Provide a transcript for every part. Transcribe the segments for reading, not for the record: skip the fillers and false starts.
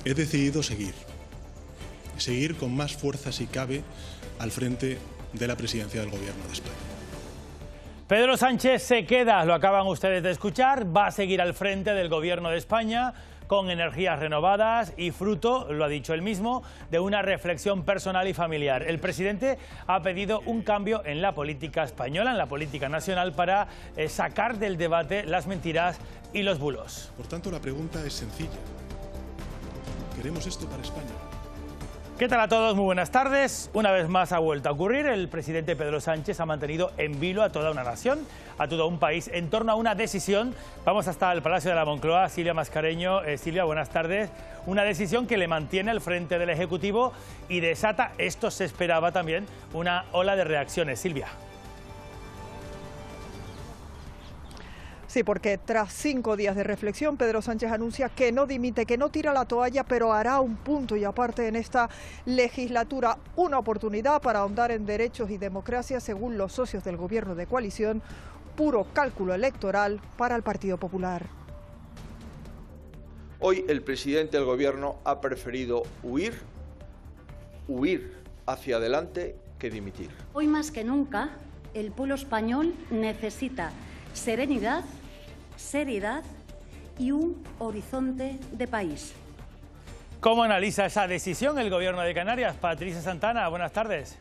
he decidido seguir con más fuerza si cabe al frente de la presidencia del Gobierno de España. Pedro Sánchez se queda, lo acaban ustedes de escuchar, va a seguir al frente del Gobierno de España con energías renovadas y fruto, lo ha dicho él mismo, de una reflexión personal y familiar. El presidente ha pedido un cambio en la política española, en la política nacional, para sacar del debate las mentiras y los bulos. Por tanto, la pregunta es sencilla. ¿Queremos esto para España? ¿Qué tal a todos? Muy buenas tardes. Una vez más ha vuelto a ocurrir. El presidente Pedro Sánchez ha mantenido en vilo a toda una nación, a todo un país, en torno a una decisión. Vamos hasta el Palacio de la Moncloa. Silvia Mascareño. Silvia, buenas tardes. Una decisión que le mantiene al frente del Ejecutivo y desata, esto se esperaba también, una ola de reacciones. Silvia. Sí, porque tras 5 días de reflexión, Pedro Sánchez anuncia que no dimite, que no tira la toalla, pero hará un punto y aparte en esta legislatura, una oportunidad para ahondar en derechos y democracia, según los socios del gobierno de coalición, puro cálculo electoral para el Partido Popular. Hoy el presidente del gobierno ha preferido huir hacia adelante que dimitir. Hoy más que nunca, el pueblo español necesita serenidad, seriedad y un horizonte de país. ¿Cómo analiza esa decisión el Gobierno de Canarias? Patricia Santana, buenas tardes.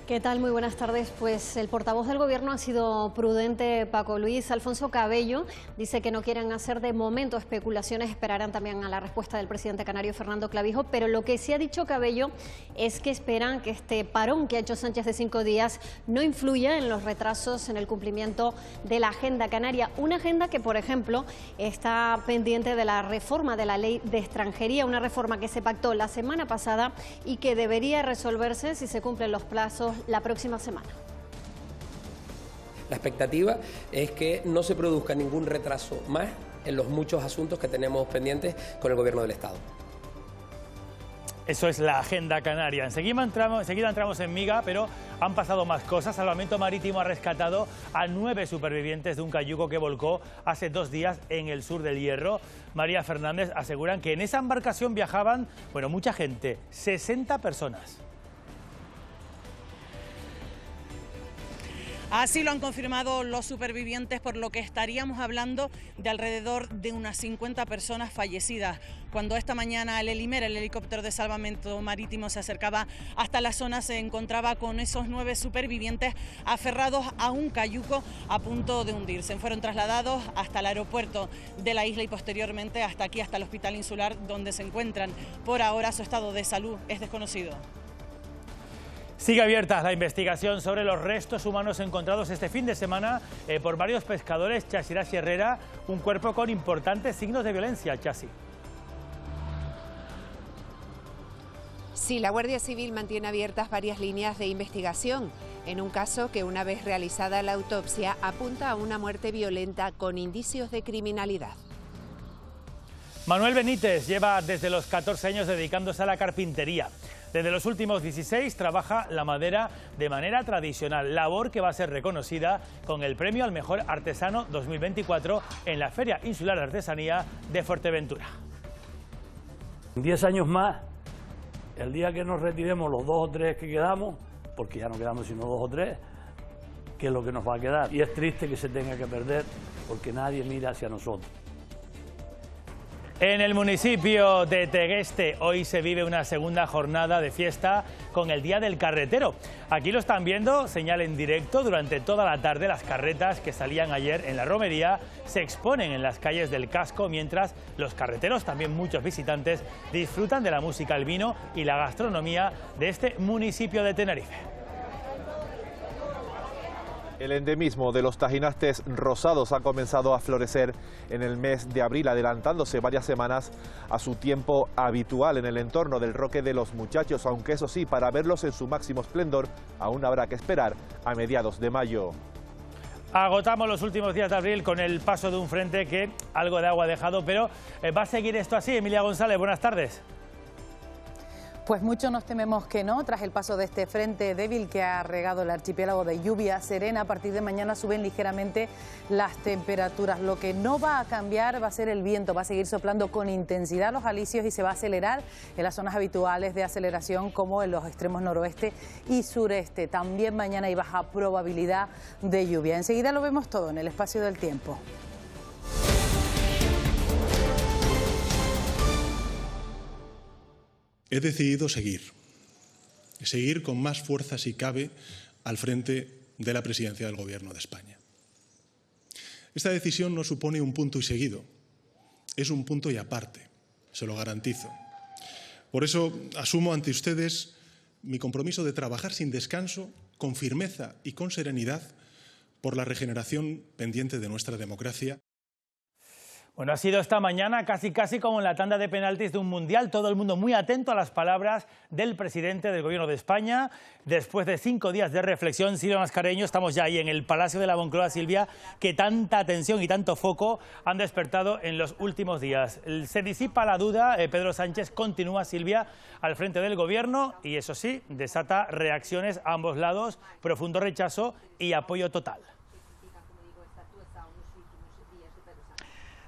¿Qué tal? Muy buenas tardes. Pues el portavoz del Gobierno ha sido prudente, Paco Luis. Alfonso Cabello dice que no quieren hacer de momento especulaciones, esperarán también a la respuesta del presidente canario Fernando Clavijo, pero lo que sí ha dicho Cabello es que esperan que este parón que ha hecho Sánchez de 5 días no influya en los retrasos en el cumplimiento de la agenda canaria. Una agenda que, por ejemplo, está pendiente de la reforma de la ley de extranjería, una reforma que se pactó la semana pasada y que debería resolverse si se cumplen los plazos la próxima semana. La expectativa es que no se produzca ningún retraso más en los muchos asuntos que tenemos pendientes con el Gobierno del Estado. Eso es la agenda canaria. Enseguida entramos en miga, pero han pasado más cosas. Salvamento Marítimo ha rescatado a 9 supervivientes de un cayuco que volcó hace 2 días en el sur del Hierro. María Fernández aseguran que en esa embarcación viajaban, mucha gente, 60 personas. Así lo han confirmado los supervivientes, por lo que estaríamos hablando de alrededor de unas 50 personas fallecidas. Cuando esta mañana el Elimer, el helicóptero de salvamento marítimo, se acercaba hasta la zona, se encontraba con esos 9 supervivientes aferrados a un cayuco a punto de hundirse. Fueron trasladados hasta el aeropuerto de la isla y posteriormente hasta aquí, hasta el hospital insular donde se encuentran. Por ahora su estado de salud es desconocido. Sigue abierta la investigación sobre los restos humanos encontrados este fin de semana por varios pescadores. Chasirasi Herrera, un cuerpo con importantes signos de violencia. Chasi. Sí, la Guardia Civil mantiene abiertas varias líneas de investigación en un caso que, una vez realizada la autopsia, apunta a una muerte violenta con indicios de criminalidad. Manuel Benítez lleva desde los 14 años dedicándose a la carpintería. Desde los últimos 16 trabaja la madera de manera tradicional, labor que va a ser reconocida con el premio al mejor artesano 2024 en la Feria Insular de Artesanía de Fuerteventura. 10 años más, el día que nos retiremos los 2 o 3 que quedamos, porque ya no quedamos sino 2 o 3, que es lo que nos va a quedar. Y es triste que se tenga que perder porque nadie mira hacia nosotros. En el municipio de Tegueste hoy se vive una segunda jornada de fiesta con el Día del Carretero. Aquí lo están viendo, señal en directo, durante toda la tarde las carretas que salían ayer en la romería se exponen en las calles del casco, mientras los carreteros, también muchos visitantes, disfrutan de la música, el vino y la gastronomía de este municipio de Tenerife. El endemismo de los tajinastes rosados ha comenzado a florecer en el mes de abril, adelantándose varias semanas a su tiempo habitual en el entorno del Roque de los Muchachos, aunque eso sí, para verlos en su máximo esplendor aún habrá que esperar a mediados de mayo. Agotamos los últimos días de abril con el paso de un frente que algo de agua ha dejado, pero ¿va a seguir esto así? Emilia González, buenas tardes. Pues mucho nos tememos que no, tras el paso de este frente débil que ha regado el archipiélago de lluvia serena. A partir de mañana suben ligeramente las temperaturas. Lo que no va a cambiar va a ser el viento, va a seguir soplando con intensidad los alisios y se va a acelerar en las zonas habituales de aceleración como en los extremos noroeste y sureste. También mañana hay baja probabilidad de lluvia. Enseguida lo vemos todo en el espacio del tiempo. He decidido seguir con más fuerza si cabe al frente de la presidencia del Gobierno de España. Esta decisión no supone un punto y seguido, es un punto y aparte, se lo garantizo. Por eso asumo ante ustedes mi compromiso de trabajar sin descanso, con firmeza y con serenidad por la regeneración pendiente de nuestra democracia. Bueno, ha sido esta mañana casi como en la tanda de penaltis de un mundial, todo el mundo muy atento a las palabras del presidente del Gobierno de España. Después de 5 días de reflexión, Silvia Mascareño, estamos ya ahí en el Palacio de la Moncloa, Silvia, que tanta atención y tanto foco han despertado en los últimos días. Se disipa la duda, Pedro Sánchez continúa, Silvia, al frente del Gobierno y eso sí, desata reacciones a ambos lados, profundo rechazo y apoyo total.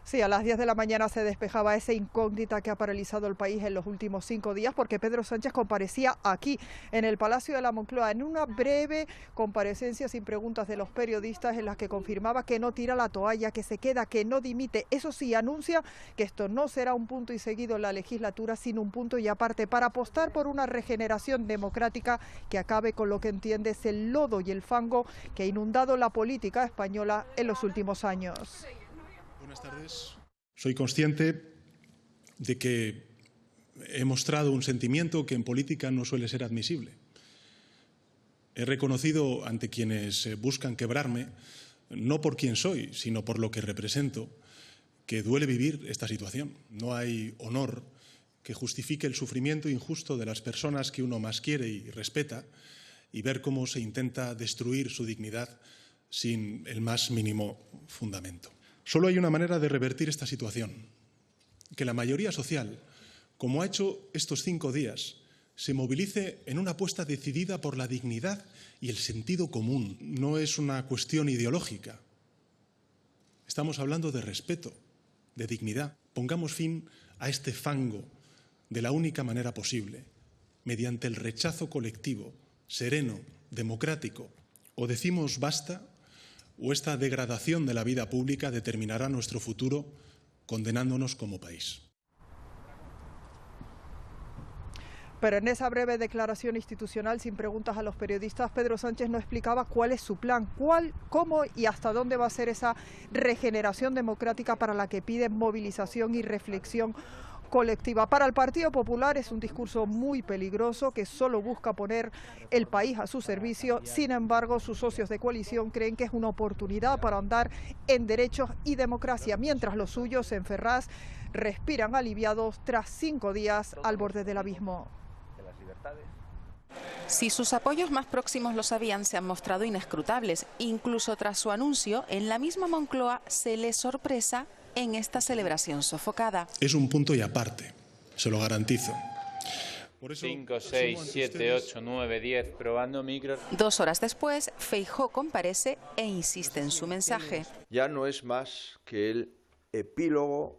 Sí, a las 10 de la mañana se despejaba esa incógnita que ha paralizado el país en los últimos 5 días, porque Pedro Sánchez comparecía aquí, en el Palacio de la Moncloa, en una breve comparecencia sin preguntas de los periodistas, en las que confirmaba que no tira la toalla, que se queda, que no dimite. Eso sí, anuncia que esto no será un punto y seguido en la legislatura, sino un punto y aparte, para apostar por una regeneración democrática que acabe con lo que entiende es el lodo y el fango que ha inundado la política española en los últimos años. Buenas tardes. Soy consciente de que he mostrado un sentimiento que en política no suele ser admisible. He reconocido ante quienes buscan quebrarme, no por quién soy, sino por lo que represento, que duele vivir esta situación. No hay honor que justifique el sufrimiento injusto de las personas que uno más quiere y respeta y ver cómo se intenta destruir su dignidad sin el más mínimo fundamento. Solo hay una manera de revertir esta situación, que la mayoría social, como ha hecho estos 5 días, se movilice en una apuesta decidida por la dignidad y el sentido común. No es una cuestión ideológica. Estamos hablando de respeto, de dignidad. Pongamos fin a este fango de la única manera posible, mediante el rechazo colectivo, sereno, democrático. O decimos basta, o esta degradación de la vida pública determinará nuestro futuro, condenándonos como país. Pero en esa breve declaración institucional, sin preguntas a los periodistas, Pedro Sánchez no explicaba cuál es su plan, cómo y hasta dónde va a ser esa regeneración democrática para la que pide movilización y reflexión colectiva. Para el Partido Popular es un discurso muy peligroso que solo busca poner el país a su servicio. Sin embargo, sus socios de coalición creen que es una oportunidad para andar en derechos y democracia, mientras los suyos en Ferraz respiran aliviados tras 5 días al borde del abismo. Si sus apoyos más próximos lo sabían, se han mostrado inescrutables. Incluso tras su anuncio, en la misma Moncloa se les sorpresa en esta celebración sofocada. Es un punto y aparte, se lo garantizo. Por eso, 5, 6, 7, 8, 9, 10, probando micro. 2 horas después, Feijóo comparece e insiste en su mensaje. Ya no es más que el epílogo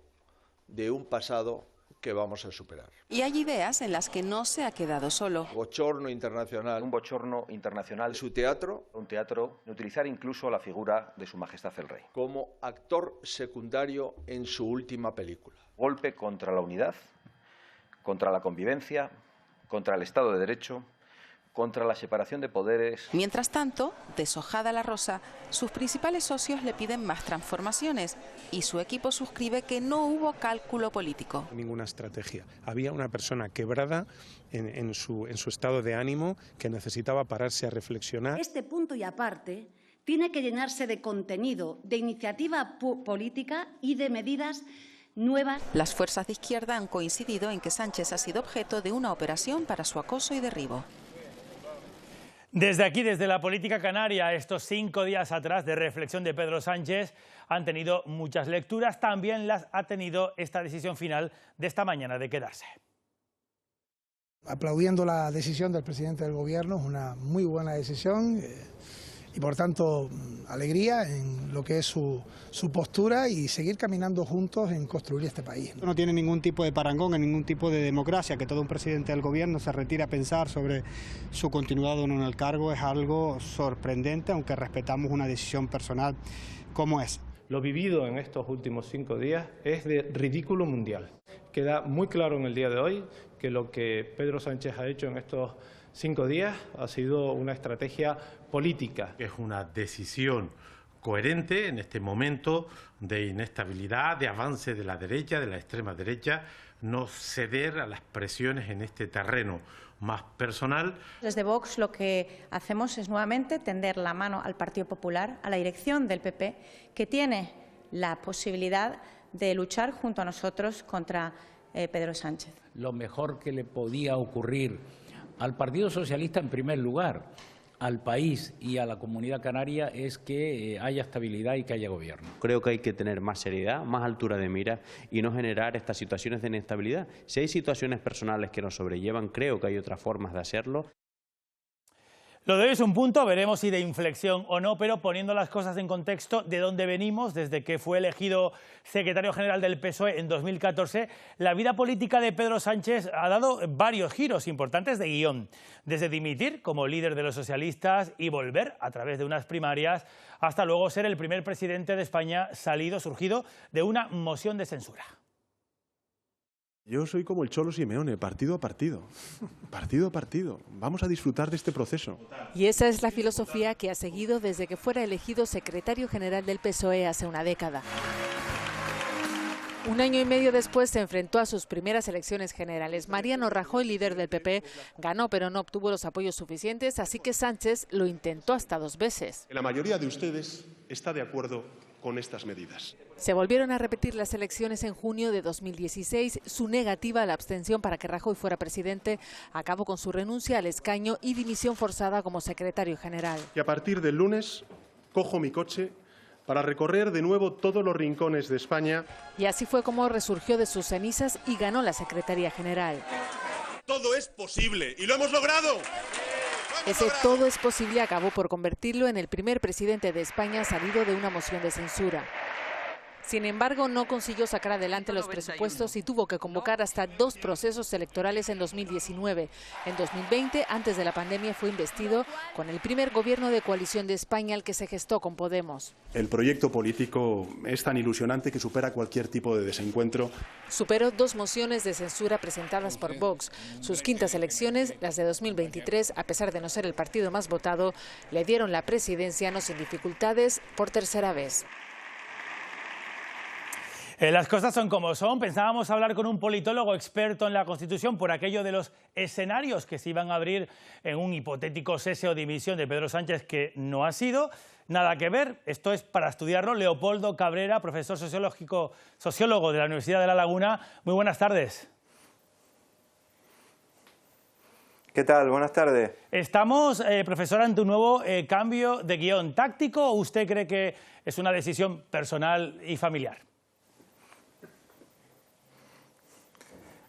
de un pasado que vamos a superar. Y hay ideas en las que no se ha quedado solo. Bochorno internacional. Un bochorno internacional. Su teatro. Un teatro de utilizar incluso la figura de Su Majestad el Rey. Como actor secundario en su última película. Golpe contra la unidad, contra la convivencia, contra el Estado de Derecho, contra la separación de poderes. Mientras tanto, deshojada la rosa, sus principales socios le piden más transformaciones y su equipo suscribe que no hubo cálculo político. Ninguna estrategia. Había una persona quebrada en su estado de ánimo que necesitaba pararse a reflexionar. Este punto y aparte tiene que llenarse de contenido, de iniciativa política y de medidas nuevas. Las fuerzas de izquierda han coincidido en que Sánchez ha sido objeto de una operación para su acoso y derribo. Desde aquí, desde la política canaria, estos 5 días atrás de reflexión de Pedro Sánchez han tenido muchas lecturas, también las ha tenido esta decisión final de esta mañana de quedarse. Aplaudiendo la decisión del presidente del Gobierno, es una muy buena decisión y por tanto alegría en lo que es su postura y seguir caminando juntos en construir este país. No tiene ningún tipo de parangón, en ningún tipo de democracia, que todo un presidente del Gobierno se retire a pensar sobre su continuidad o no en el cargo es algo sorprendente, aunque respetamos una decisión personal como esa. Lo vivido en estos últimos 5 días es de ridículo mundial. Queda muy claro en el día de hoy que lo que Pedro Sánchez ha hecho en estos 5 días ha sido una estrategia política. Es una decisión coherente en este momento de inestabilidad, de avance de la derecha, de la extrema derecha, no ceder a las presiones en este terreno más personal. Desde Vox lo que hacemos es nuevamente tender la mano al Partido Popular, a la dirección del PP, que tiene la posibilidad de luchar junto a nosotros contra Pedro Sánchez. Lo mejor que le podía ocurrir al Partido Socialista, en primer lugar, al país y a la Comunidad Canaria, es que haya estabilidad y que haya gobierno. Creo que hay que tener más seriedad, más altura de mira y no generar estas situaciones de inestabilidad. Si hay situaciones personales que nos sobrellevan, creo que hay otras formas de hacerlo. Lo de hoy es un punto, veremos si de inflexión o no, pero poniendo las cosas en contexto de dónde venimos, desde que fue elegido secretario general del PSOE en 2014, la vida política de Pedro Sánchez ha dado varios giros importantes de guión, desde dimitir como líder de los socialistas y volver a través de unas primarias, hasta luego ser el primer presidente de España surgido de una moción de censura. Yo soy como el Cholo Simeone, partido a partido, partido a partido. Vamos a disfrutar de este proceso. Y esa es la filosofía que ha seguido desde que fuera elegido secretario general del PSOE hace una década. 1 año y medio después se enfrentó a sus primeras elecciones generales. Mariano Rajoy, líder del PP, ganó pero no obtuvo los apoyos suficientes, así que Sánchez lo intentó hasta 2 veces. La mayoría de ustedes está de acuerdo con estas medidas. Se volvieron a repetir las elecciones en junio de 2016. Su negativa a la abstención para que Rajoy fuera presidente acabó con su renuncia al escaño y dimisión forzada como secretario general. Y a partir del lunes cojo mi coche para recorrer de nuevo todos los rincones de España. Y así fue como resurgió de sus cenizas y ganó la Secretaría General. Todo es posible y lo hemos logrado. Ese todo es posible acabó por convertirlo en el primer presidente de España salido de una moción de censura. Sin embargo, no consiguió sacar adelante los presupuestos y tuvo que convocar hasta 2 procesos electorales en 2019. En 2020, antes de la pandemia, fue investido con el primer gobierno de coalición de España, el que se gestó con Podemos. El proyecto político es tan ilusionante que supera cualquier tipo de desencuentro. Superó 2 mociones de censura presentadas por Vox. Sus quintas elecciones, las de 2023, a pesar de no ser el partido más votado, le dieron la presidencia no sin dificultades por 3ª vez. Las cosas son como son. Pensábamos hablar con un politólogo experto en la Constitución por aquello de los escenarios que se iban a abrir en un hipotético cese o dimisión de Pedro Sánchez, que no ha sido. Nada que ver. Esto es para estudiarlo. Leopoldo Cabrera, profesor sociólogo de la Universidad de La Laguna. Muy buenas tardes. ¿Qué tal? Buenas tardes. Estamos, profesor, ante un nuevo cambio de guión táctico, ¿o usted cree que es una decisión personal y familiar?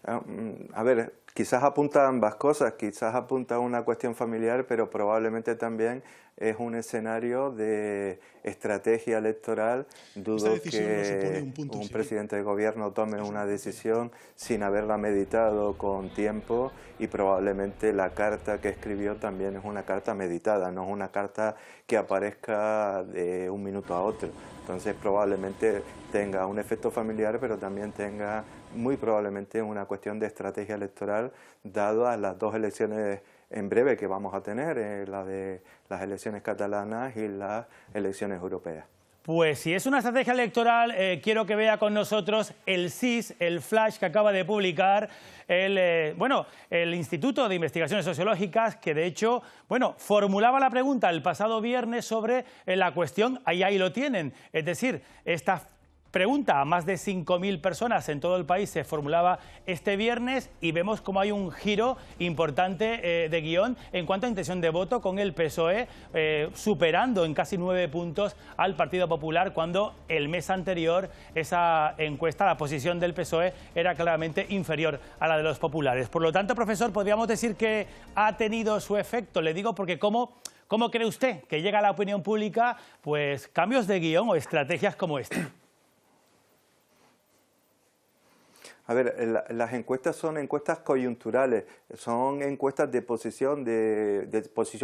A ver, quizás apunta a ambas cosas, quizás apunta a una cuestión familiar, pero probablemente también es un escenario de estrategia electoral. Dudo que un presidente de gobierno tome una decisión sin haberla meditado con tiempo, y probablemente la carta que escribió también es una carta meditada, no es una carta que aparezca de un minuto a otro. Entonces probablemente tenga un efecto familiar, pero también tenga muy probablemente una cuestión de estrategia electoral, dado a las 2 elecciones en breve que vamos a tener, la de las elecciones catalanas y las elecciones europeas. Pues si es una estrategia electoral, quiero que vea con nosotros el SIS, el flash que acaba de publicar el Instituto de Investigaciones Sociológicas, que de hecho, formulaba la pregunta el pasado viernes sobre la cuestión, ahí lo tienen, es decir, esta pregunta a más de 5.000 personas en todo el país se formulaba este viernes y vemos como hay un giro importante de guión en cuanto a intención de voto, con el PSOE superando en casi 9 puntos al Partido Popular, cuando el mes anterior esa encuesta, la posición del PSOE era claramente inferior a la de los populares. Por lo tanto, profesor, podríamos decir que ha tenido su efecto. Le digo porque ¿cómo cree usted que llega a la opinión pública pues cambios de guión o estrategias como esta? A ver, las encuestas son encuestas coyunturales, son encuestas de posición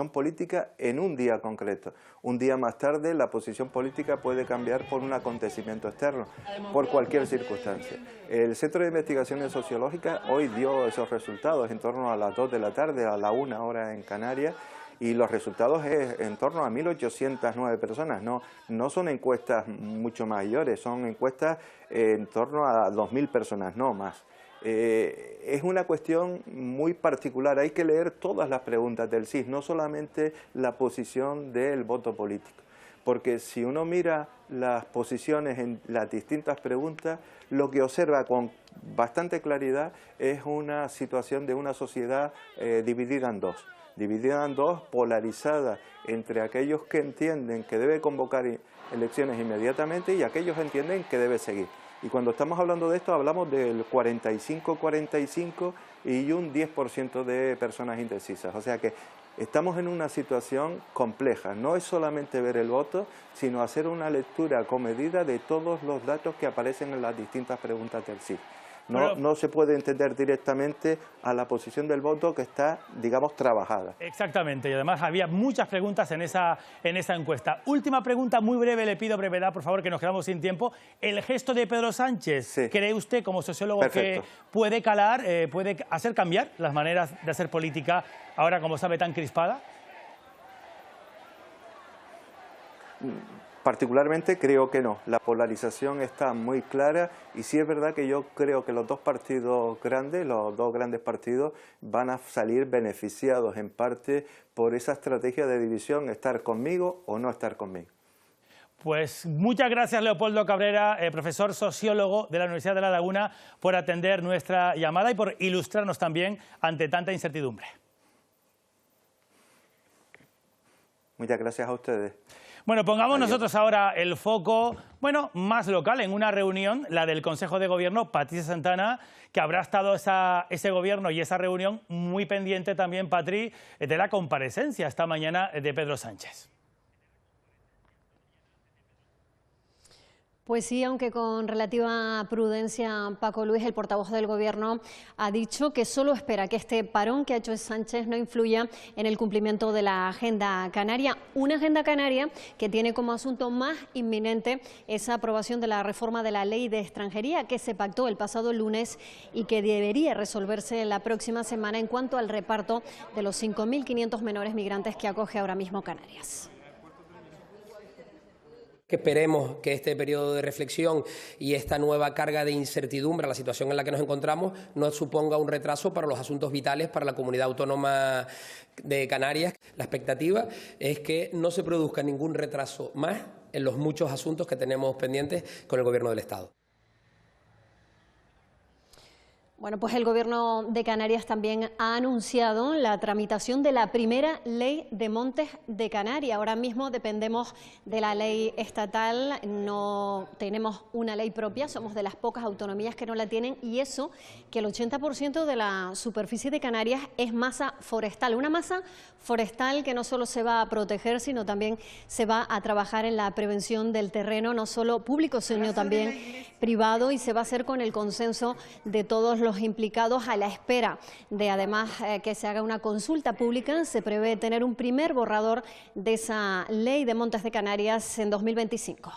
política en un día concreto. Un día más tarde la posición política puede cambiar por un acontecimiento externo, por cualquier circunstancia. El Centro de Investigaciones Sociológicas hoy dio esos resultados en torno a las 2 de la tarde, a la 1 hora en Canarias, y los resultados es en torno a 1.809 personas. No son encuestas mucho mayores, son encuestas en torno a 2.000 personas, no más. Es una cuestión muy particular, hay que leer todas las preguntas del CIS, no solamente la posición del voto político. Porque si uno mira las posiciones en las distintas preguntas, lo que observa con bastante claridad es una situación de una sociedad dividida en dos, polarizada entre aquellos que entienden que debe convocar elecciones inmediatamente y aquellos que entienden que debe seguir. Y cuando estamos hablando de esto, hablamos del 45-45 y un 10% de personas indecisas. O sea que estamos en una situación compleja. No es solamente ver el voto, sino hacer una lectura comedida de todos los datos que aparecen en las distintas preguntas del sí. No se puede entender directamente a la posición del voto que está, digamos, trabajada. Exactamente, y además había muchas preguntas en esa encuesta. Última pregunta, muy breve, le pido brevedad, por favor, que nos quedamos sin tiempo. ¿El gesto de Pedro Sánchez, sí, cree usted, como sociólogo, que puede calar, puede hacer cambiar las maneras de hacer política ahora, como sabe, tan crispada? Particularmente creo que no, la polarización está muy clara y sí es verdad que yo creo que los dos grandes partidos van a salir beneficiados en parte por esa estrategia de división, estar conmigo o no estar conmigo. Pues muchas gracias, Leopoldo Cabrera, profesor sociólogo de la Universidad de La Laguna, por atender nuestra llamada y por ilustrarnos también ante tanta incertidumbre. Muchas gracias a ustedes. Bueno, pongamos nosotros ahora el foco, más local, en una reunión, la del Consejo de Gobierno, Patricia Santana, que habrá estado ese gobierno y esa reunión muy pendiente también, Patri, de la comparecencia esta mañana de Pedro Sánchez. Pues sí, aunque con relativa prudencia, Paco Luis, el portavoz del Gobierno, ha dicho que solo espera que este parón que ha hecho Sánchez no influya en el cumplimiento de la Agenda Canaria. Una Agenda Canaria que tiene como asunto más inminente esa aprobación de la reforma de la Ley de Extranjería que se pactó el pasado lunes y que debería resolverse la próxima semana en cuanto al reparto de los 5.500 menores migrantes que acoge ahora mismo Canarias. Que esperemos que este periodo de reflexión y esta nueva carga de incertidumbre a la situación en la que nos encontramos no suponga un retraso para los asuntos vitales para la comunidad autónoma de Canarias. La expectativa es que no se produzca ningún retraso más en los muchos asuntos que tenemos pendientes con el Gobierno del Estado. Bueno, pues el Gobierno de Canarias también ha anunciado la tramitación de la primera ley de montes de Canarias. Ahora mismo dependemos de la ley estatal, no tenemos una ley propia, somos de las pocas autonomías que no la tienen, y eso que el 80% de la superficie de Canarias es masa forestal. Una masa forestal que no solo se va a proteger, sino también se va a trabajar en la prevención del terreno, no solo público, sino también privado, y se va a hacer con el consenso de todos los implicados, a la espera de además que se haga una consulta pública. Se prevé tener un primer borrador de esa ley de montes de Canarias en 2025.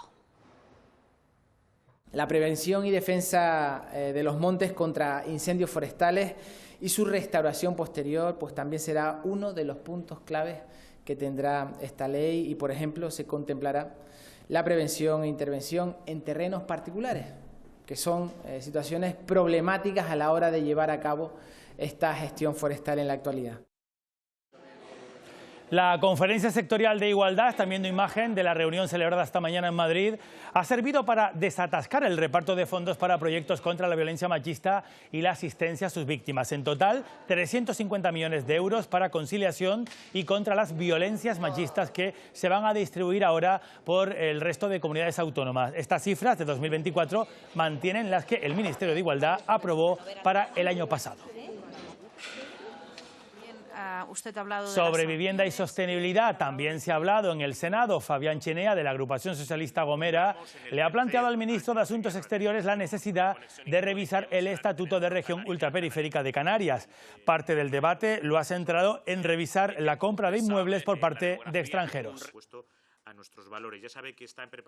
La prevención y defensa de los montes contra incendios forestales y su restauración posterior pues también será uno de los puntos claves que tendrá esta ley, y por ejemplo se contemplará la prevención e intervención en terrenos particulares, que son situaciones problemáticas a la hora de llevar a cabo esta gestión forestal en la actualidad. La conferencia sectorial de igualdad, están viendo imagen de la reunión celebrada esta mañana en Madrid, ha servido para desatascar el reparto de fondos para proyectos contra la violencia machista y la asistencia a sus víctimas. En total, 350 millones de euros para conciliación y contra las violencias machistas que se van a distribuir ahora por el resto de comunidades autónomas. Estas cifras de 2024 mantienen las que el Ministerio de Igualdad aprobó para el año pasado. Usted ha hablado sobre vivienda y sostenibilidad también se ha hablado en el Senado. Fabián Chinea, de la agrupación socialista Gomera, le ha planteado al ministro de Asuntos Exteriores la necesidad de revisar el Estatuto de Región Ultraperiférica de Canarias. Parte del debate lo ha centrado en revisar la compra de inmuebles por parte de extranjeros.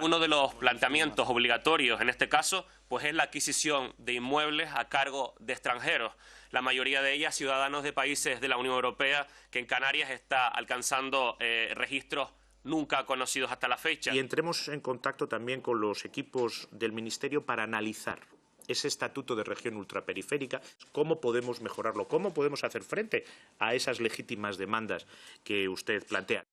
Uno de los planteamientos obligatorios en este caso pues es la adquisición de inmuebles a cargo de extranjeros, la mayoría de ellas ciudadanos de países de la Unión Europea, que en Canarias está alcanzando registros nunca conocidos hasta la fecha. Y entremos en contacto también con los equipos del Ministerio para analizar ese estatuto de región ultraperiférica, cómo podemos mejorarlo, cómo podemos hacer frente a esas legítimas demandas que usted plantea.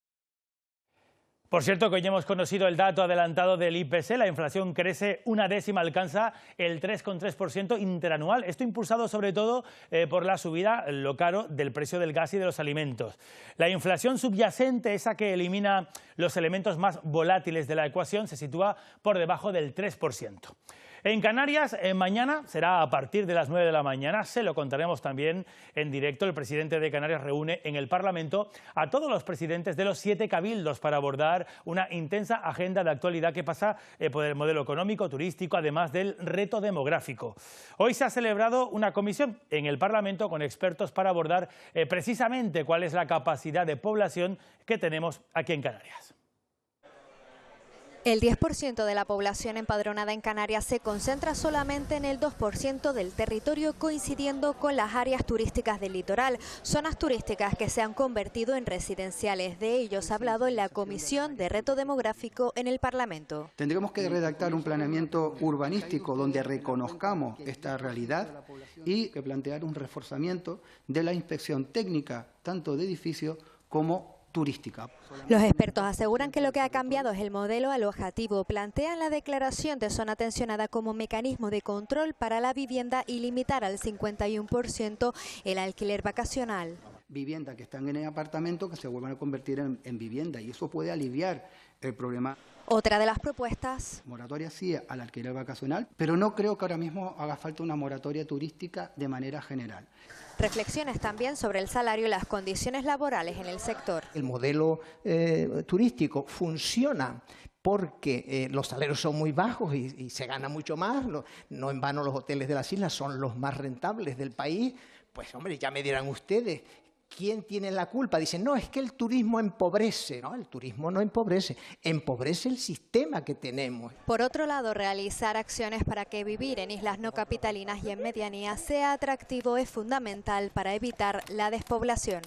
Por cierto, que hoy hemos conocido el dato adelantado del IPC, la inflación crece una décima, alcanza el 3,3% interanual. Esto impulsado sobre todo por la subida, lo caro, del precio del gas y de los alimentos. La inflación subyacente, esa que elimina los elementos más volátiles de la ecuación, se sitúa por debajo del 3%. En Canarias, mañana será a partir de las 9 de la mañana, se lo contaremos también en directo. El presidente de Canarias reúne en el Parlamento a todos los presidentes de los 7 cabildos para abordar una intensa agenda de actualidad que pasa por el modelo económico, turístico, además del reto demográfico. Hoy se ha celebrado una comisión en el Parlamento con expertos para abordar precisamente cuál es la capacidad de población que tenemos aquí en Canarias. El 10% de la población empadronada en Canarias se concentra solamente en el 2% del territorio, coincidiendo con las áreas turísticas del litoral, zonas turísticas que se han convertido en residenciales. De ellos ha hablado en la Comisión de Reto Demográfico en el Parlamento. Tendremos que redactar un planeamiento urbanístico donde reconozcamos esta realidad y que plantear un reforzamiento de la inspección técnica, tanto de edificios como turística. Los expertos aseguran que lo que ha cambiado es el modelo alojativo. Plantean la declaración de zona tensionada como mecanismo de control para la vivienda y limitar al 51% el alquiler vacacional. Viviendas que están en el apartamento que se vuelvan a convertir en vivienda, y eso puede aliviar el problema. Otra de las propuestas. Moratoria sí al alquiler vacacional, pero no creo que ahora mismo haga falta una moratoria turística de manera general. Reflexiones también sobre el salario y las condiciones laborales en el sector. El modelo turístico funciona porque los salarios son muy bajos y se gana mucho más. No en vano los hoteles de las islas son los más rentables del país. Pues hombre, ya me dirán ustedes, ¿quién tiene la culpa? Dicen, no, es que el turismo empobrece. No, el turismo no empobrece, empobrece el sistema que tenemos. Por otro lado, realizar acciones para que vivir en islas no capitalinas y en medianía sea atractivo es fundamental para evitar la despoblación.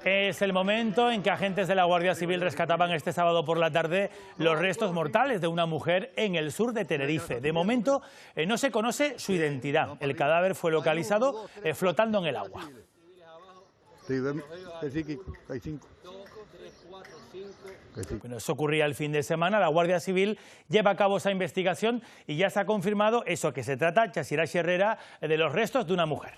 Es el momento en que agentes de la Guardia Civil rescataban este sábado por la tarde los restos mortales de una mujer en el sur de Tenerife. De momento no se conoce su identidad. El cadáver fue localizado flotando en el agua. Bueno, eso ocurría el fin de semana. La Guardia Civil lleva a cabo esa investigación y ya se ha confirmado eso, que se trata, Chasira Herrera, de los restos de una mujer.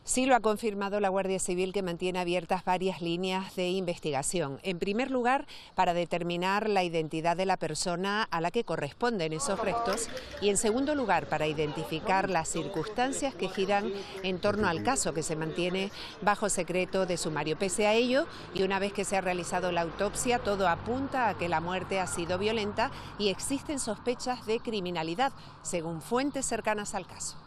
Sí, lo ha confirmado la Guardia Civil, que mantiene abiertas varias líneas de investigación. En primer lugar, para determinar la identidad de la persona a la que corresponden esos restos, y en segundo lugar, para identificar las circunstancias que giran en torno al caso, que se mantiene bajo secreto de sumario. Pese a ello, y una vez que se ha realizado la autopsia, todo apunta a que la muerte ha sido violenta y existen sospechas de criminalidad, según fuentes cercanas al caso.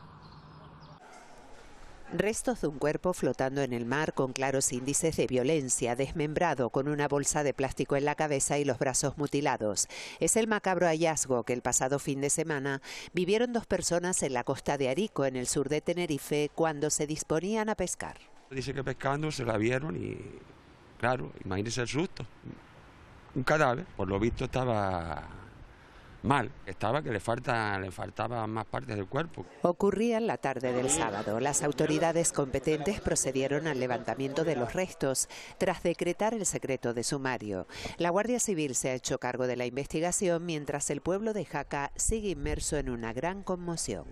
Restos de un cuerpo flotando en el mar con claros índices de violencia, desmembrado con una bolsa de plástico en la cabeza y los brazos mutilados. Es el macabro hallazgo que el pasado fin de semana vivieron 2 personas en la costa de Arico, en el sur de Tenerife, cuando se disponían a pescar. Dice que pescando se la vieron y, claro, imagínense el susto. Un cadáver, por lo visto estaba mal, estaba que le faltaban más partes del cuerpo. Ocurría en la tarde del sábado. Las autoridades competentes procedieron al levantamiento de los restos tras decretar el secreto de sumario. La Guardia Civil se ha hecho cargo de la investigación mientras el pueblo de Jaca sigue inmerso en una gran conmoción.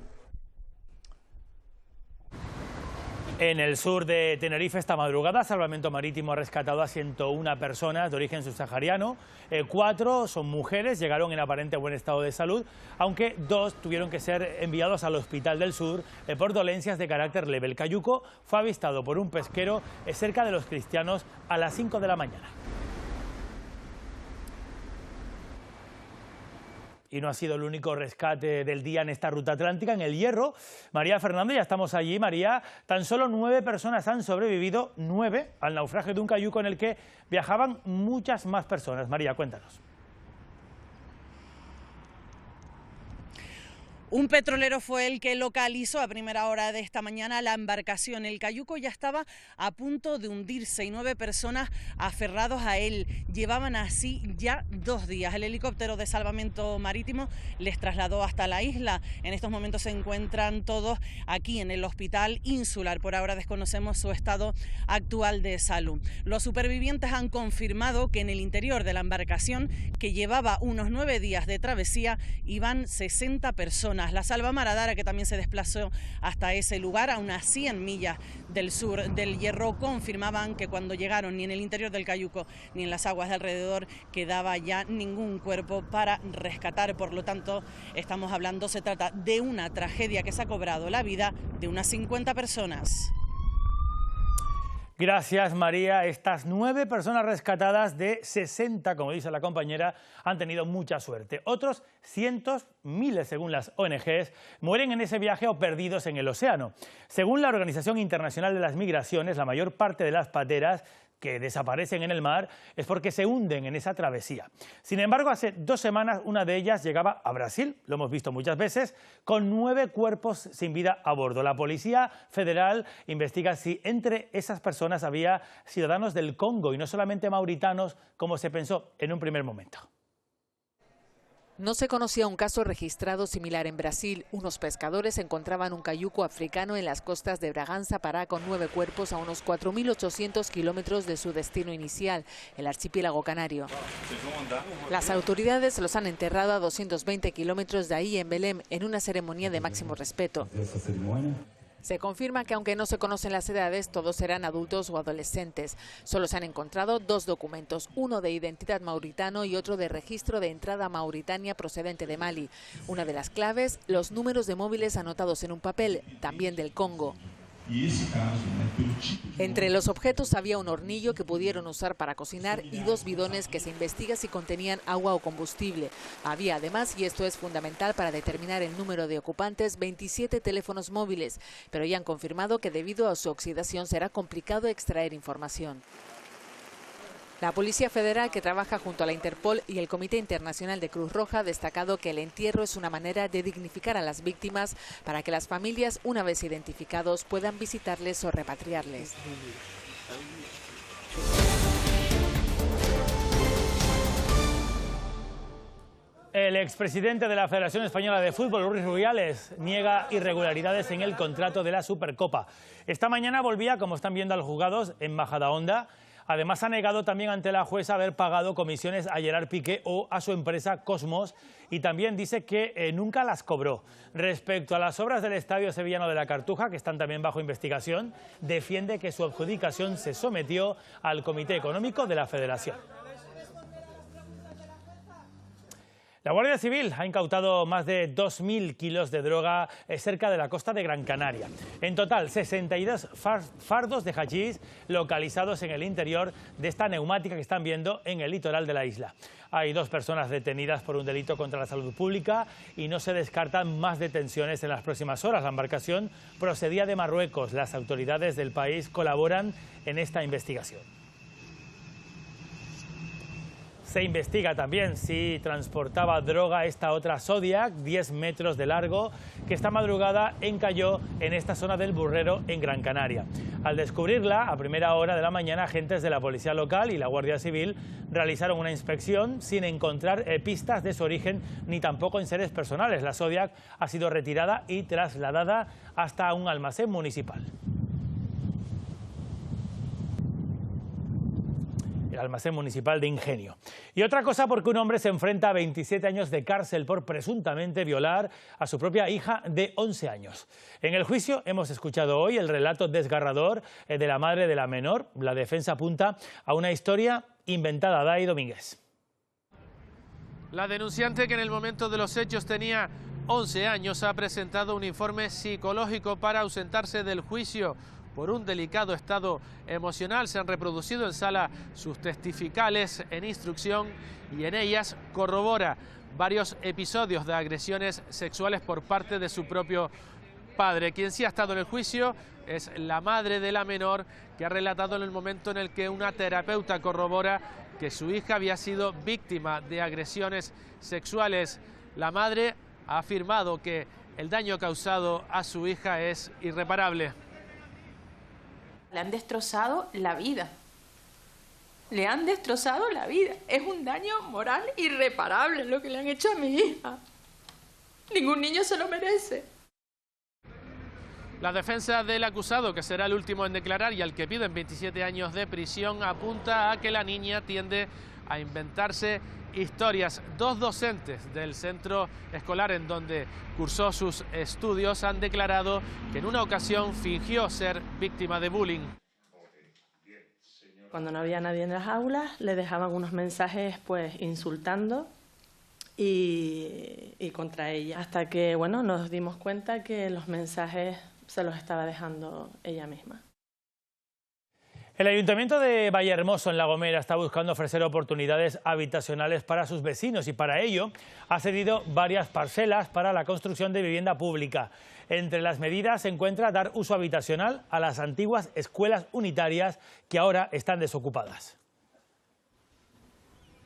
En el sur de Tenerife esta madrugada, Salvamento Marítimo ha rescatado a 101 personas de origen subsahariano. 4 son mujeres, llegaron en aparente buen estado de salud, aunque 2 tuvieron que ser enviados al Hospital del Sur por dolencias de carácter leve. El cayuco fue avistado por un pesquero cerca de Los Cristianos a las 5 de la mañana. Y no ha sido el único rescate del día en esta ruta atlántica, en el Hierro. María Fernández, ya estamos allí. María, tan solo 9 personas han sobrevivido, 9, al naufragio de un cayuco en el que viajaban muchas más personas. María, cuéntanos. Un petrolero fue el que localizó a primera hora de esta mañana la embarcación. El cayuco ya estaba a punto de hundirse y 9 personas aferrados a él. Llevaban así ya 2 días. El helicóptero de salvamento marítimo les trasladó hasta la isla. En estos momentos se encuentran todos aquí en el hospital insular. Por ahora desconocemos su estado actual de salud. Los supervivientes han confirmado que en el interior de la embarcación, que llevaba unos 9 días de travesía, iban 60 personas. La Salvamar Adara, que también se desplazó hasta ese lugar, a unas 100 millas del sur del Hierro, confirmaban que cuando llegaron ni en el interior del cayuco ni en las aguas de alrededor quedaba ya ningún cuerpo para rescatar. Por lo tanto, estamos hablando, se trata de una tragedia que se ha cobrado la vida de unas 50 personas. Gracias, María. Estas 9 personas rescatadas de 60, como dice la compañera, han tenido mucha suerte. Otros cientos, miles, según las ONGs, mueren en ese viaje o perdidos en el océano. Según la Organización Internacional de las Migraciones, la mayor parte de las pateras que desaparecen en el mar es porque se hunden en esa travesía. Sin embargo, hace 2 semanas una de ellas llegaba a Brasil, lo hemos visto muchas veces, con 9 cuerpos sin vida a bordo. La Policía Federal investiga si entre esas personas había ciudadanos del Congo y no solamente mauritanos, como se pensó en un primer momento. No se conocía un caso registrado similar en Brasil. Unos pescadores encontraban un cayuco africano en las costas de Bragança, Pará, con 9 cuerpos a unos 4.800 kilómetros de su destino inicial, el archipiélago canario. Las autoridades los han enterrado a 220 kilómetros de ahí, en Belém, en una ceremonia de máximo respeto. Se confirma que aunque no se conocen las edades, todos eran adultos o adolescentes. Solo se han encontrado 2 documentos, uno de identidad mauritano y otro de registro de entrada a Mauritania procedente de Mali. Una de las claves, los números de móviles anotados en un papel, también del Congo. Entre los objetos había un hornillo que pudieron usar para cocinar y 2 bidones que se investiga si contenían agua o combustible. Había además, y esto es fundamental para determinar el número de ocupantes, 27 teléfonos móviles, pero ya han confirmado que debido a su oxidación será complicado extraer información. La Policía Federal, que trabaja junto a la Interpol y el Comité Internacional de Cruz Roja, ha destacado que el entierro es una manera de dignificar a las víctimas para que las familias, una vez identificados, puedan visitarles o repatriarles. El expresidente de la Federación Española de Fútbol, Luis Rubiales, niega irregularidades en el contrato de la Supercopa. Esta mañana volvía, como están viendo, a los juzgados en Majadahonda. Además, ha negado también ante la jueza haber pagado comisiones a Gerard Piqué o a su empresa Cosmos, y también dice que nunca las cobró. Respecto a las obras del Estadio Sevillano de la Cartuja, que están también bajo investigación, defiende que su adjudicación se sometió al Comité Económico de la Federación. La Guardia Civil ha incautado más de 2.000 kilos de droga cerca de la costa de Gran Canaria. En total, 62 fardos de hachís localizados en el interior de esta neumática que están viendo en el litoral de la isla. Hay 2 personas detenidas por un delito contra la salud pública y no se descartan más detenciones en las próximas horas. La embarcación procedía de Marruecos. Las autoridades del país colaboran en esta investigación. Se investiga también si transportaba droga esta otra Zodiac, 10 metros de largo, que esta madrugada encalló en esta zona del Burrero, en Gran Canaria. Al descubrirla, a primera hora de la mañana, agentes de la Policía Local y la Guardia Civil realizaron una inspección sin encontrar pistas de su origen ni tampoco enseres personales. La Zodiac ha sido retirada y trasladada hasta un almacén municipal. El almacén municipal de Ingenio. Y otra cosa porque un hombre se enfrenta a 27 años de cárcel por presuntamente violar a su propia hija de 11 años. En el juicio hemos escuchado hoy el relato desgarrador de la madre de la menor. La defensa apunta a una historia inventada. Dai Domínguez. La denunciante, que en el momento de los hechos tenía 11 años, ha presentado un informe psicológico para ausentarse del juicio por un delicado estado emocional. Se han reproducido en sala sus testificales en instrucción y en ellas corrobora varios episodios de agresiones sexuales por parte de su propio padre. Quien sí ha estado en el juicio es la madre de la menor, que ha relatado en el momento en el que una terapeuta corrobora que su hija había sido víctima de agresiones sexuales. La madre ha afirmado que el daño causado a su hija es irreparable. Le han destrozado la vida. Le han destrozado la vida. Es un daño moral irreparable lo que le han hecho a mi hija. Ningún niño se lo merece. La defensa del acusado, que será el último en declarar y al que piden 27 años de prisión, apunta a que la niña tiende a inventarse historias. Dos docentes del centro escolar en donde cursó sus estudios han declarado que en una ocasión fingió ser víctima de bullying. Cuando no había nadie en las aulas, le dejaban unos mensajes pues insultando y contra ella, hasta que bueno, nos dimos cuenta que los mensajes se los estaba dejando ella misma. El Ayuntamiento de Vallehermoso, en La Gomera, está buscando ofrecer oportunidades habitacionales para sus vecinos y para ello ha cedido varias parcelas para la construcción de vivienda pública. Entre las medidas se encuentra dar uso habitacional a las antiguas escuelas unitarias que ahora están desocupadas.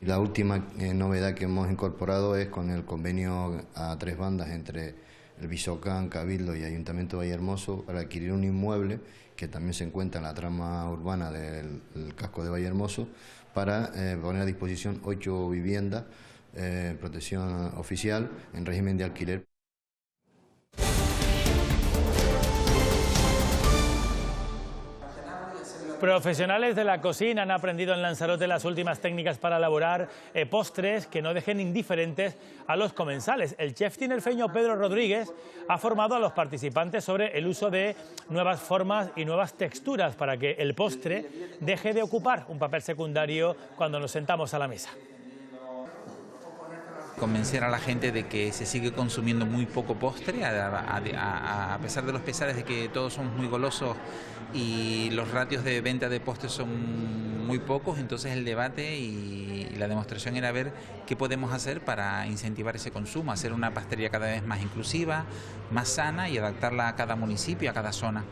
La última novedad que hemos incorporado es con el convenio a 3 bandas entre el Visocán, Cabildo y Ayuntamiento de Vallehermoso para adquirir un inmueble que también se encuentra en la trama urbana del casco de Vallehermoso para poner a disposición 8 viviendas, protección oficial en régimen de alquiler. Profesionales de la cocina han aprendido en Lanzarote las últimas técnicas para elaborar postres que no dejen indiferentes a los comensales. El chef tinerfeño Pedro Rodríguez ha formado a los participantes sobre el uso de nuevas formas y nuevas texturas para que el postre deje de ocupar un papel secundario cuando nos sentamos a la mesa. Convencer a la gente de que se sigue consumiendo muy poco postre, a pesar de los pesares de que todos somos muy golosos y los ratios de venta de postres son muy pocos. Entonces el debate y la demostración era ver qué podemos hacer para incentivar ese consumo, hacer una pastelería cada vez más inclusiva, más sana y adaptarla a cada municipio, a cada zona.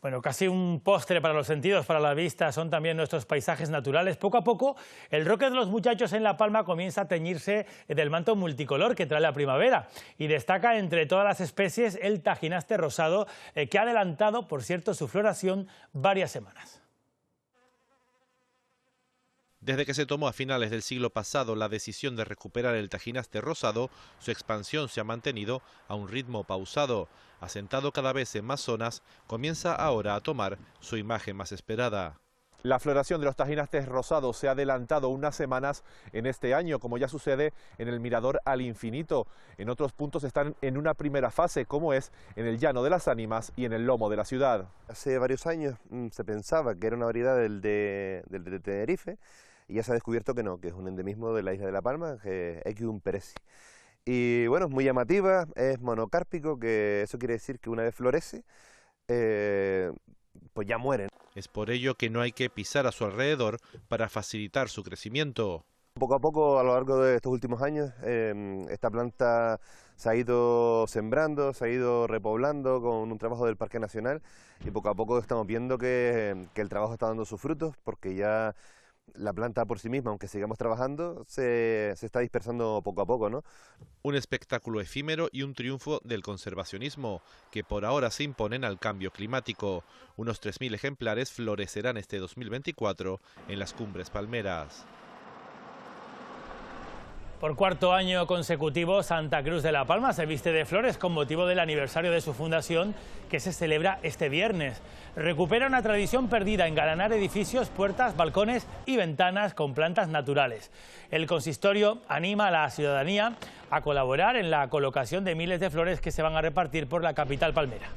Bueno, casi un postre para los sentidos, para la vista, son también nuestros paisajes naturales. Poco a poco, el Roque de los Muchachos en La Palma comienza a teñirse del manto multicolor que trae la primavera. Y destaca entre todas las especies el tajinaste rosado, que ha adelantado, por cierto, su floración varias semanas. Desde que se tomó a finales del siglo pasado la decisión de recuperar el tajinaste rosado, su expansión se ha mantenido a un ritmo pausado. Asentado cada vez en más zonas, comienza ahora a tomar su imagen más esperada. La floración de los tajinastes rosados se ha adelantado unas semanas en este año, como ya sucede en el Mirador al Infinito. En otros puntos están en una primera fase, como es en el Llano de las Ánimas y en el Lomo de la ciudad. Hace varios años se pensaba que era una variedad del de Tenerife, y ya se ha descubierto que no, que es un endemismo de la isla de La Palma, que es Equium perezi. Y bueno, es muy llamativa, es monocárpico, que eso quiere decir que una vez florece, pues ya mueren. Es por ello que no hay que pisar a su alrededor para facilitar su crecimiento. Poco a poco, a lo largo de estos últimos años, esta planta se ha ido sembrando, se ha ido repoblando con un trabajo del Parque Nacional y poco a poco estamos viendo que el trabajo está dando sus frutos porque ya la planta por sí misma, aunque sigamos trabajando, se está dispersando poco a poco, ¿no? Un espectáculo efímero y un triunfo del conservacionismo, que por ahora se imponen al cambio climático. Unos 3.000 ejemplares florecerán este 2024 en las Cumbres Palmeras. Por cuarto año consecutivo, Santa Cruz de la Palma se viste de flores con motivo del aniversario de su fundación, que se celebra este viernes. Recupera una tradición perdida: engalanar edificios, puertas, balcones y ventanas con plantas naturales. El consistorio anima a la ciudadanía a colaborar en la colocación de miles de flores que se van a repartir por la capital palmera.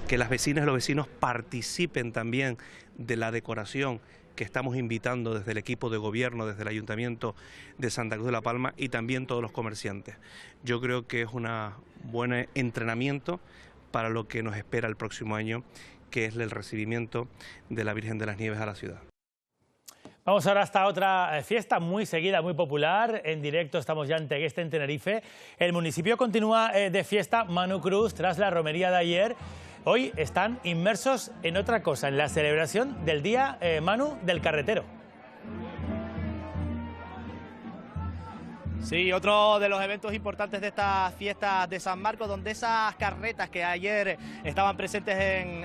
Que las vecinas y los vecinos participen también de la decoración que estamos invitando desde el equipo de gobierno, desde el Ayuntamiento de Santa Cruz de la Palma y también todos los comerciantes. Yo creo que es un buen entrenamiento para lo que nos espera el próximo año, que es el recibimiento de la Virgen de las Nieves a la ciudad. Vamos ahora hasta otra fiesta muy seguida, muy popular. En directo estamos ya en Tegueste, en Tenerife. El municipio continúa de fiesta. Manu Cruz, tras la romería de ayer, hoy están inmersos en otra cosa, en la celebración del Día, Manu, del Carretero. Sí, otro de los eventos importantes de estas fiestas de San Marcos, donde esas carretas que ayer estaban presentes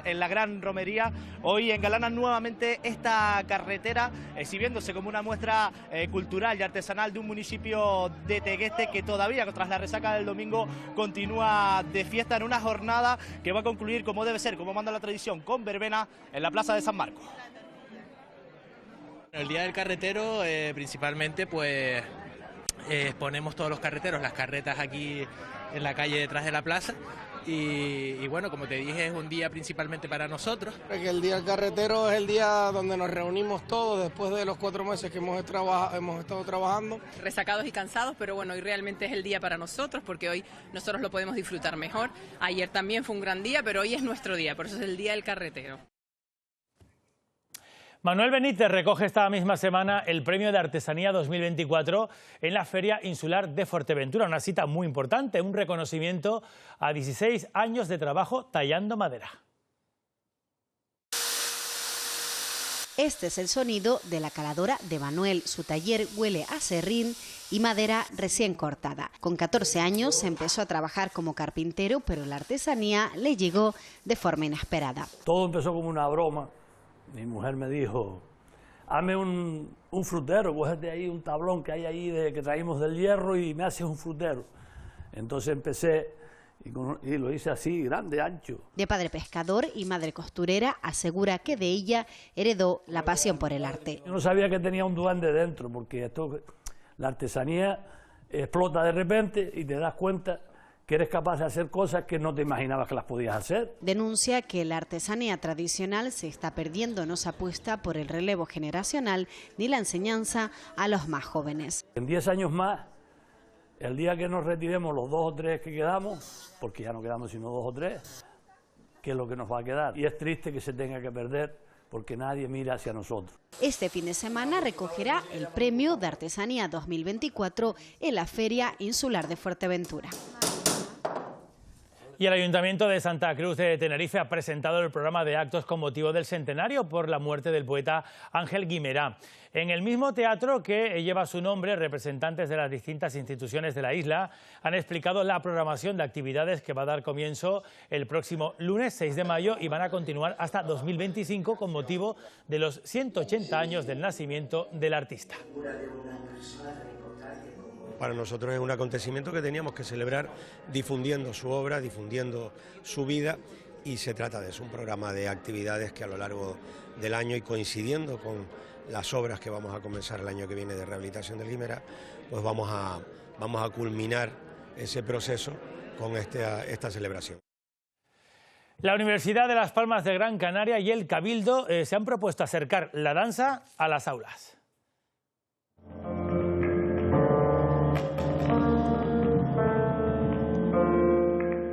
en la gran romería, hoy engalanan nuevamente esta carretera, exhibiéndose como una muestra cultural y artesanal de un municipio de Tegueste que todavía, tras la resaca del domingo, continúa de fiesta en una jornada que va a concluir como debe ser, como manda la tradición, con verbena en la plaza de San Marcos. El Día del Carretero, principalmente, pues exponemos todos los carreteros, las carretas aquí en la calle detrás de la plaza y bueno, como te dije, es un día principalmente para nosotros. El Día del Carretero es el día donde nos reunimos todos después de los 4 meses que hemos estado trabajando. Resacados y cansados, pero bueno, hoy realmente es el día para nosotros porque hoy nosotros lo podemos disfrutar mejor. Ayer también fue un gran día, pero hoy es nuestro día, por eso es el Día del Carretero. Manuel Benítez recoge esta misma semana el Premio de Artesanía 2024 en la Feria Insular de Fuerteventura, una cita muy importante, un reconocimiento a 16 años de trabajo tallando madera. Este es el sonido de la caladora de Manuel. Su taller huele a serrín y madera recién cortada. Con 14 años empezó a trabajar como carpintero, pero la artesanía le llegó de forma inesperada. Todo empezó como una broma. Mi mujer me dijo, hazme un frutero, cógete ahí un tablón que hay ahí que traímos del hierro y me haces un frutero. Entonces empecé y lo hice así, grande, ancho. De padre pescador y madre costurera, asegura que de ella heredó la pasión por el arte. Yo no sabía que tenía un duende dentro, porque la artesanía explota de repente y te das cuenta que eres capaz de hacer cosas que no te imaginabas que las podías hacer. Denuncia que la artesanía tradicional se está perdiendo, no se apuesta por el relevo generacional ni la enseñanza a los más jóvenes. En 10 años más, el día que nos retiremos los 2 o 3 que quedamos, porque ya no quedamos sino 2 o 3, ¿qué es lo que nos va a quedar? Y es triste que se tenga que perder porque nadie mira hacia nosotros. Este fin de semana recogerá el Premio de Artesanía 2024 en la Feria Insular de Fuerteventura. Y el Ayuntamiento de Santa Cruz de Tenerife ha presentado el programa de actos con motivo del centenario por la muerte del poeta Ángel Guimerá. En el mismo teatro que lleva su nombre, representantes de las distintas instituciones de la isla han explicado la programación de actividades que va a dar comienzo el próximo lunes 6 de mayo y van a continuar hasta 2025 con motivo de los 180 años del nacimiento del artista. Para nosotros es un acontecimiento que teníamos que celebrar difundiendo su obra, difundiendo su vida, y se trata de eso, un programa de actividades que a lo largo del año y coincidiendo con las obras que vamos a comenzar el año que viene de rehabilitación del Guimerá, pues vamos a culminar ese proceso con esta celebración. La Universidad de Las Palmas de Gran Canaria y el Cabildo se han propuesto acercar la danza a las aulas.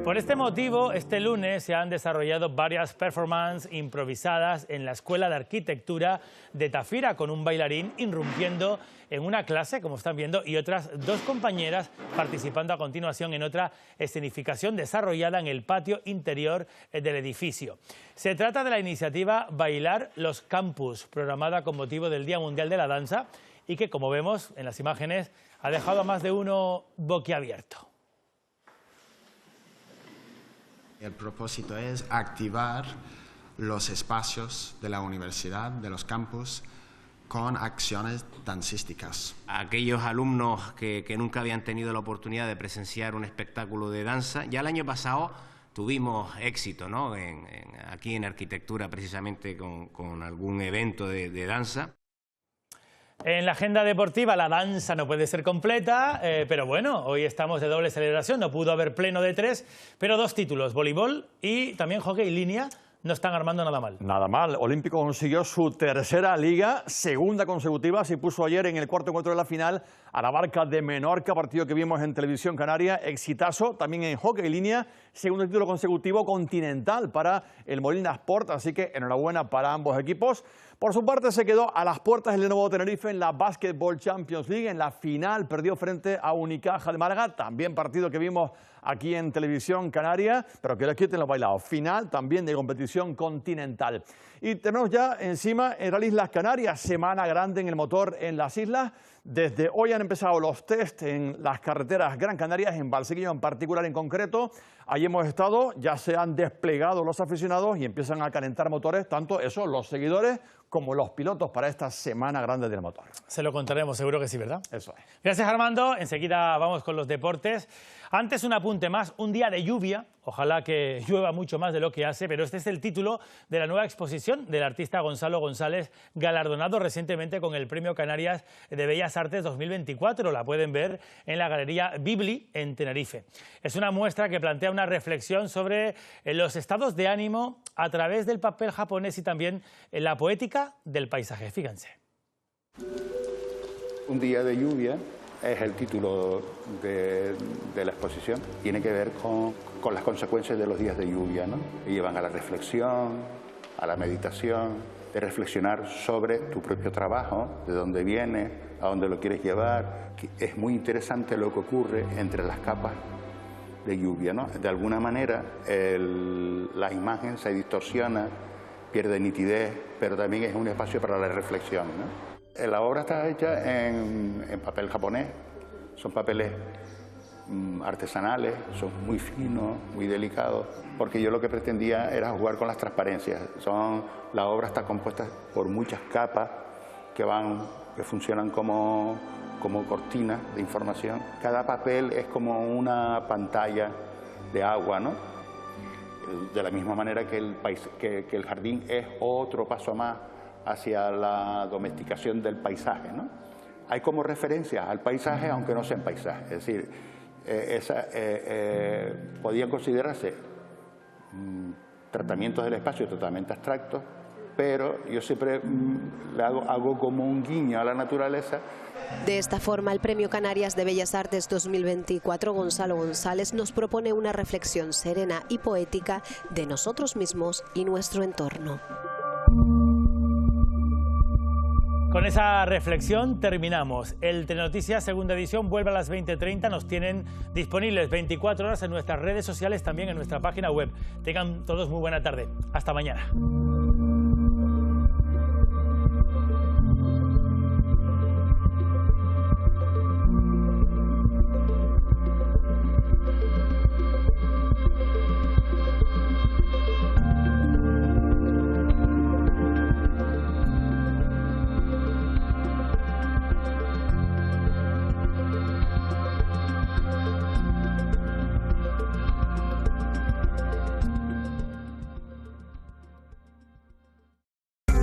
Por Por este motivo, este lunes se han desarrollado varias performances improvisadas en la Escuela de Arquitectura de Tafira, con un bailarín irrumpiendo en una clase, como están viendo, y otras dos compañeras participando a continuación en otra escenificación desarrollada en el patio interior del edificio. Se trata de la iniciativa Bailar los Campus, programada con motivo del Día Mundial de la Danza, y que, como vemos en las imágenes, ha dejado a más de uno boquiabierto. El propósito es activar los espacios de la universidad, de los campus, con acciones dancísticas. Aquellos alumnos que nunca habían tenido la oportunidad de presenciar un espectáculo de danza, ya el año pasado tuvimos éxito, ¿no? Aquí en arquitectura, precisamente con algún evento de danza. En la agenda deportiva la danza no puede ser completa, pero bueno, hoy estamos de doble celebración, no pudo haber pleno de 3, pero 2 títulos, voleibol y también hockey línea, no están armando nada mal. Nada mal, Olímpico consiguió su tercera liga, segunda consecutiva, se puso ayer en el cuarto encuentro de la final a la Barca de Menorca, partido que vimos en Televisión Canaria, exitazo, también en hockey línea, segundo título consecutivo continental para el Molina Sport, así que enhorabuena para ambos equipos. Por su parte se quedó a las puertas el Lenovo Tenerife en la Basketball Champions League, en la final perdió frente a Unicaja de Málaga, también partido que vimos aquí en Televisión Canaria, pero que les quiten los bailados. Final también de competición continental. Y tenemos ya encima en las Islas Canarias, semana grande en el motor en las islas. Desde hoy han empezado los test en las carreteras Gran Canarias, en Valsequillo en particular en concreto. Allí hemos estado, ya se han desplegado los aficionados y empiezan a calentar motores, tanto eso, los seguidores como los pilotos para esta semana grande del motor. Se lo contaremos, seguro que sí, ¿verdad? Eso es. Gracias, Armando. Enseguida vamos con los deportes. Antes un apunte más, un día de lluvia, ojalá que llueva mucho más de lo que hace, pero este es el título de la nueva exposición del artista Gonzalo González, galardonado recientemente con el Premio Canarias de Bellas Artes 2024. La pueden ver en la Galería Bibli en Tenerife. Es una muestra que plantea una reflexión sobre los estados de ánimo a través del papel japonés y también la poética del paisaje. Fíjense. Un día de lluvia es el título de la exposición. Tiene que ver con las consecuencias de los días de lluvia, ¿no? Que llevan a la reflexión, a la meditación, de reflexionar sobre tu propio trabajo, de dónde viene, a dónde lo quieres llevar. Es muy interesante lo que ocurre entre las capas de lluvia, ¿no? De alguna manera la imagen se distorsiona, pierde nitidez, pero también es un espacio para la reflexión, ¿no? La obra está hecha en papel japonés, son papeles artesanales, son muy finos, muy delicados, porque yo lo que pretendía era jugar con las transparencias. La obra está compuesta por muchas capas que funcionan como cortinas de información. Cada papel es como una pantalla de agua, ¿no? De la misma manera que el jardín es otro paso más hacia la domesticación del paisaje, ¿no? Hay como referencias al paisaje, aunque no sean paisajes. Es decir, podían considerarse tratamientos del espacio totalmente abstractos, pero yo siempre hago como un guiño a la naturaleza. De esta forma, el Premio Canarias de Bellas Artes 2024, Gonzalo González, nos propone una reflexión serena y poética de nosotros mismos y nuestro entorno. Con esa reflexión terminamos. El Telenoticias segunda edición vuelve a las 20:30. Nos tienen disponibles 24 horas en nuestras redes sociales, también en nuestra página web. Tengan todos muy buena tarde. Hasta mañana.